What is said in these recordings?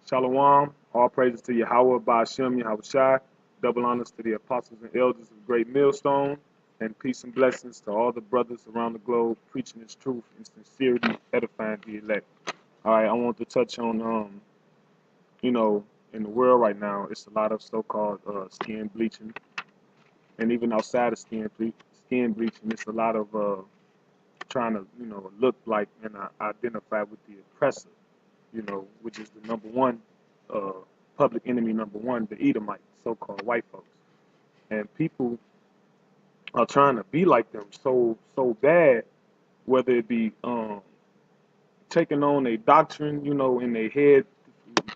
Shalom. All praises to Yahweh, Ba'ashem, Yahweh Shai. Double honors to the apostles and elders of Great Millstone. And peace and blessings to all the brothers around the globe preaching His truth in sincerity, edifying the elect. All right, I want to touch on, you know, in the world right now, it's a lot of so-called skin bleaching. And even outside of skin bleaching, it's a lot of trying to, look like and identify with the oppressor, which is the number one, uh, public enemy number one, the Edomites, so-called white folks. And people are trying to be like them so bad, whether it be taking on a doctrine, in their head,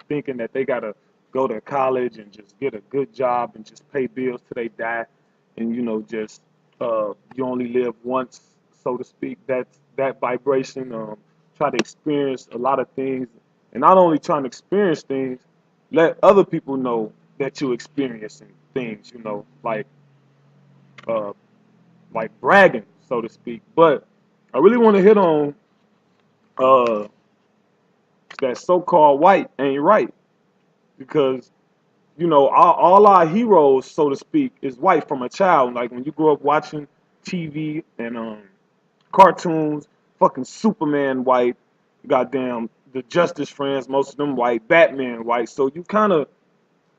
thinking that they gotta go to college and just get a good job and just pay bills till they die, and just you only live once, so to speak. That vibration. Try to experience a lot of things, and not only trying to experience things, let other people know that you're experiencing things. Uh, like bragging, so to speak. But I really want to hit on uh, that so-called white ain't right, because all our heroes, so to speak, is white from a child. Like when you grow up watching TV and cartoons, fucking Superman white, goddamn the Justice Friends, most of them white, Batman white. So you kind of,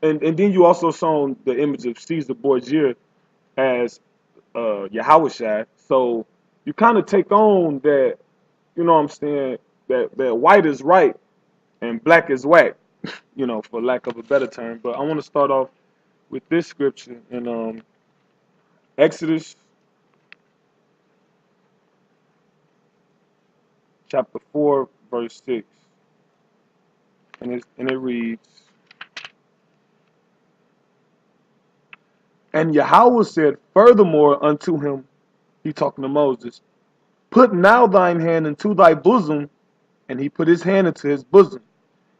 and then you also saw the image of Caesar Borgia as Yahushua. So you kind of take on that, what I'm saying, that white is right and black is whack, for lack of a better term. But I want to start off with this scripture in Exodus chapter 4, verse 6. And it reads, And Yahweh said furthermore unto him, he talking to Moses, Put now thine hand into thy bosom. And he put his hand into his bosom.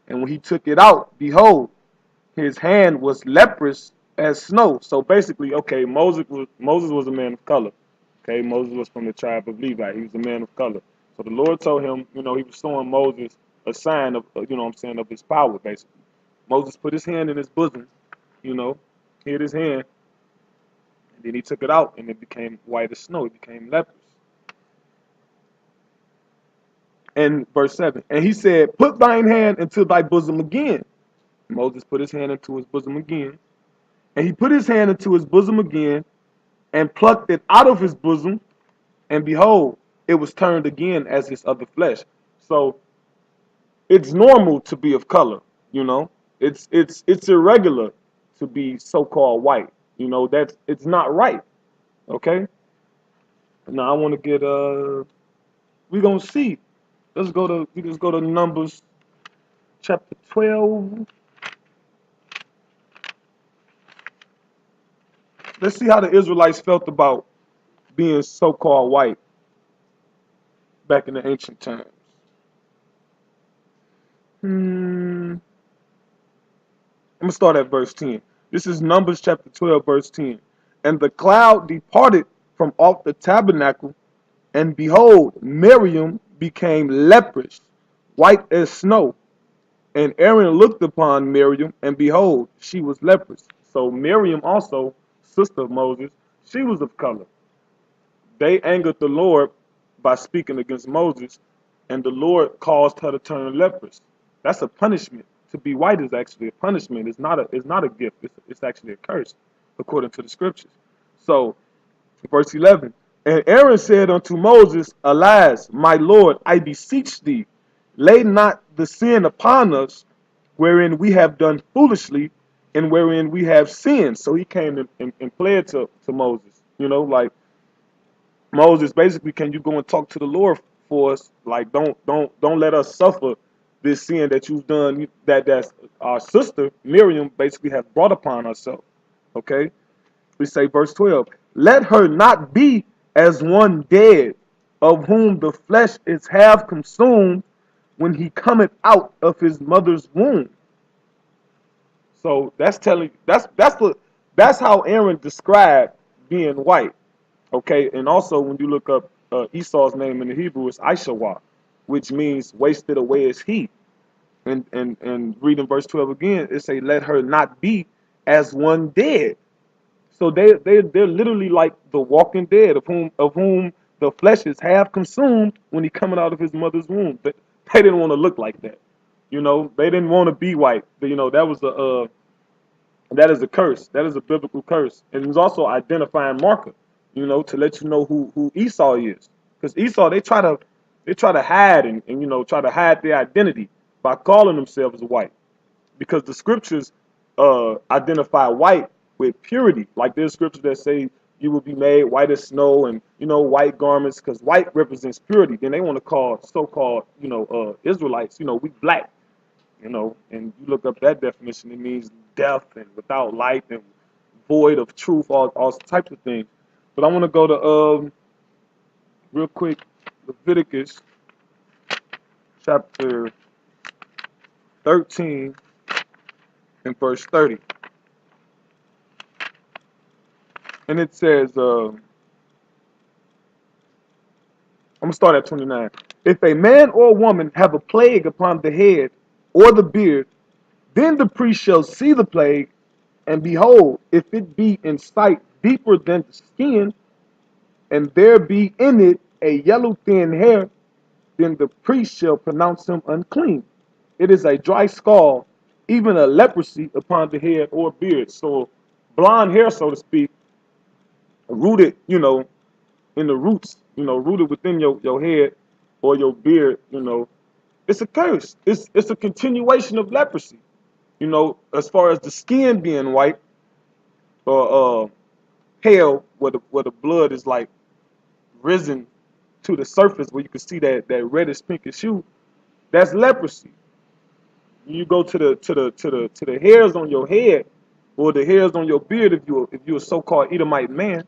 And when he took it out, behold, his hand was leprous as snow. So basically, okay, Moses was a man of color. Okay, Moses was from the tribe of Levi. He was a man of color. So the Lord told him, he was showing Moses a sign of, of his power, basically. Moses put his hand in his bosom, you know, hid his hand, and then he took it out, and it became white as snow. It became leprous. And verse 7, and he said, Put thine hand into thy bosom again. Moses put his hand into his bosom again. And he put his hand into his bosom again, and plucked it out of his bosom, and behold, it was turned again as his other flesh. So it's normal to be of color, you know. It's irregular to be so-called white. That's it's not right. Okay. Now I want to get we gonna see. Let's go to Numbers chapter 12. Let's see how the Israelites felt about being so-called white back in the ancient times. I'm gonna start at verse 10. This is Numbers chapter 12, verse 10. And the cloud departed from off the tabernacle, and behold, Miriam became leprous, white as snow. And Aaron looked upon Miriam, and behold, she was leprous. So Miriam also, sister of Moses, she was of color. They angered the Lord by speaking against Moses, and the Lord caused her to turn leprous. That's a punishment. To be white is actually a punishment. It's not a gift. It's actually a curse, according to the scriptures. So, verse 11. And Aaron said unto Moses, Alas, my Lord, I beseech thee, lay not the sin upon us, wherein we have done foolishly, and wherein we have sinned. So he came and pled to Moses. Like Moses, basically, can you go and talk to the Lord for us? Like, don't let us suffer this sin that you've done. That's our sister Miriam basically has brought upon herself. Okay, we say verse 12. Let her not be as one dead, of whom the flesh is half consumed when he cometh out of his mother's womb. So that's how Aaron described being white. Okay, and also when you look up Esau's name in the Hebrew, it's Ishawah, which means wasted away as he. And reading verse 12 again, it say, let her not be as one dead. So they're literally like the walking dead, of whom the flesh is half consumed when he coming out of his mother's womb. They didn't want to look like that. They didn't want to be white. That is a curse. That is a biblical curse. And it's also an identifying marker, to let you know who Esau is. Because Esau, they try to hide and try to hide their identity by calling themselves white. Because the scriptures identify white with purity. Like there's scriptures that say you will be made white as snow, and white garments, because white represents purity. Then they want to call so-called Israelites, we black. And you look up that definition, it means death and without light and void of truth, all types of things. But I want to go to real quick, Leviticus chapter 13 and verse 30. And it says, I'm going to start at 29. If a man or woman have a plague upon the head or the beard, then the priest shall see the plague, and behold, if it be in sight deeper than the skin, and there be in it a yellow thin hair, then the priest shall pronounce him unclean. It is a dry scald, even a leprosy upon the head or beard. So blonde hair, so to speak, rooted, in the roots, rooted within your head or your beard, it's a curse. It's a continuation of leprosy. As far as the skin being white or pale, where the blood is like risen to the surface, where you can see that reddish pinkish hue, that's leprosy. You go to the hairs on your head or the hairs on your beard, if you're a so-called Edomite man,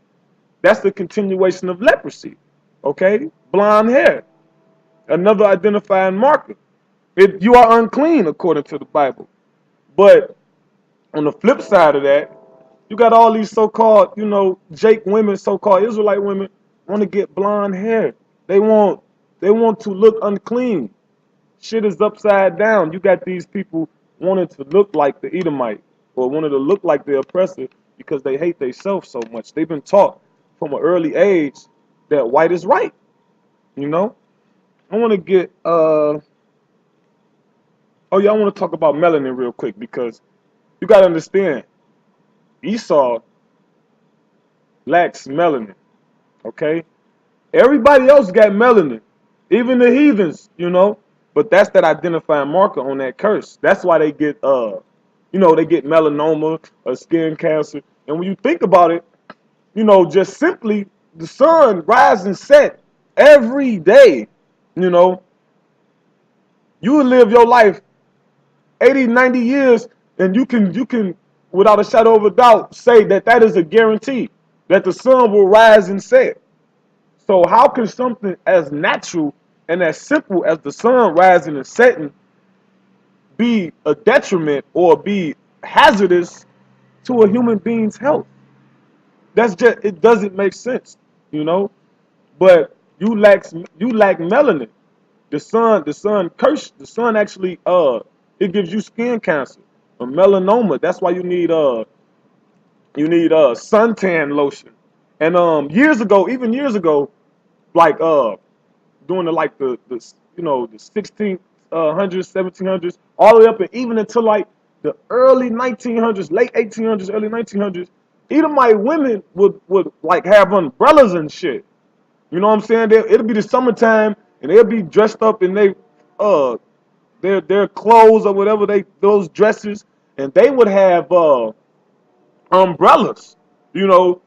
that's the continuation of leprosy. Okay? Blonde hair, another identifying marker. You are unclean according to the Bible. But on the flip side of that, you got all these so-called, Jake women, so-called Israelite women, want to get blonde hair. They want to look unclean. Shit is upside down. You got these people wanting to look like the Edomite or wanting to look like the oppressor because they hate themselves so much. They've been taught from an early age that white is right. I want to get oh yeah, I want to talk about melanin real quick, because you got to understand, Esau lacks melanin. Okay, everybody else got melanin, even the heathens. But that's that identifying marker on that curse. That's why they get they get melanoma or skin cancer. And when you think about it, just simply the sun rise and set every day. You know, you will live your life 80, 90 years, and you can without a shadow of a doubt say that is a guarantee that the sun will rise and set. So how can something as natural and as simple as the sun rising and setting be a detriment or be hazardous to a human being's health? It doesn't make sense, you know. But you lack melanin. The sun actually it gives you skin cancer, a melanoma. That's why you need suntan lotion. And even years ago, like during the 1600s, 1700s, all the way up and even until like the early 1900s, late 1800s, early 1900s, Edomite women would like have umbrellas and shit. You know what I'm saying? It'll be the summertime and they'll be dressed up in uh their clothes or whatever, those dresses, and they would have umbrellas. You know,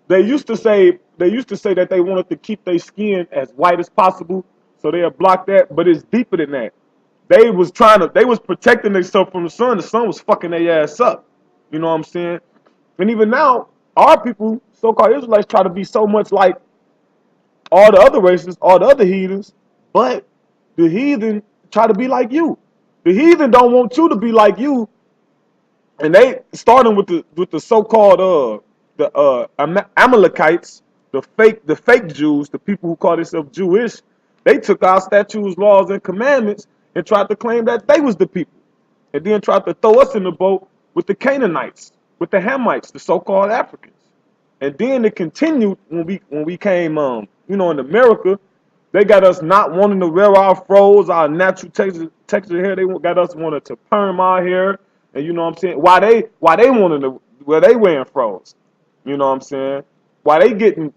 they used to say that they wanted to keep their skin as white as possible, so they'll block that. But it's deeper than that. They was protecting themselves from the sun. The sun was fucking their ass up. You know what I'm saying? And even now, our people, so-called Israelites, try to be so much like all the other races, all the other heathens, but the heathen try to be like you. The heathen don't want you to be like you, and they starting with the so-called Amalekites, the fake Jews, the people who call themselves Jewish. They took our statutes, laws, and commandments and tried to claim that they was the people, and then tried to throw us in the boat with the Canaanites, with the Hamites, the so-called Africans. And then it continued when we came, in America. They got us not wanting to wear our froze, our natural texture hair. They got us wanting to perm our hair, and you know what I'm saying. Why they wanted to, where they wearing froze, you know what I'm saying. Why they getting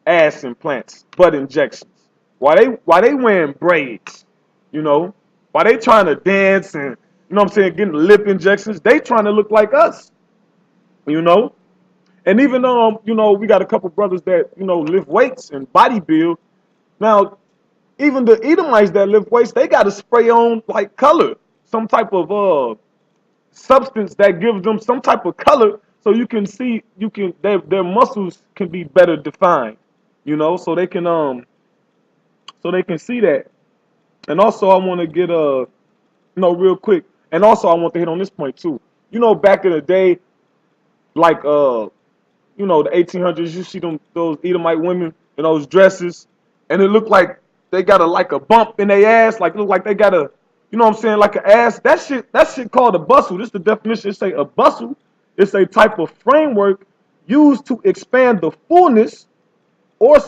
ass implants, butt injections. Why they wearing braids, you know. Why they trying to dance and you know what I'm saying, getting lip injections. They trying to look like us, you know. And even we got a couple brothers that lift weights and body build. Now, even the Edomites that lift weights, they got to spray on like color, some type of substance that gives them some type of color, so you can see their muscles can be better defined, so they can see that. And also, I want to get real quick, and also I want to hit on this point too. Back in the day, like the 1800s, you see those Edomite women in those dresses, and it looked like they got a bump in their ass, like look like they got what I'm saying, like an ass. That shit called a bustle. This is the definition. It say a bustle. It's a type of framework used to expand the fullness or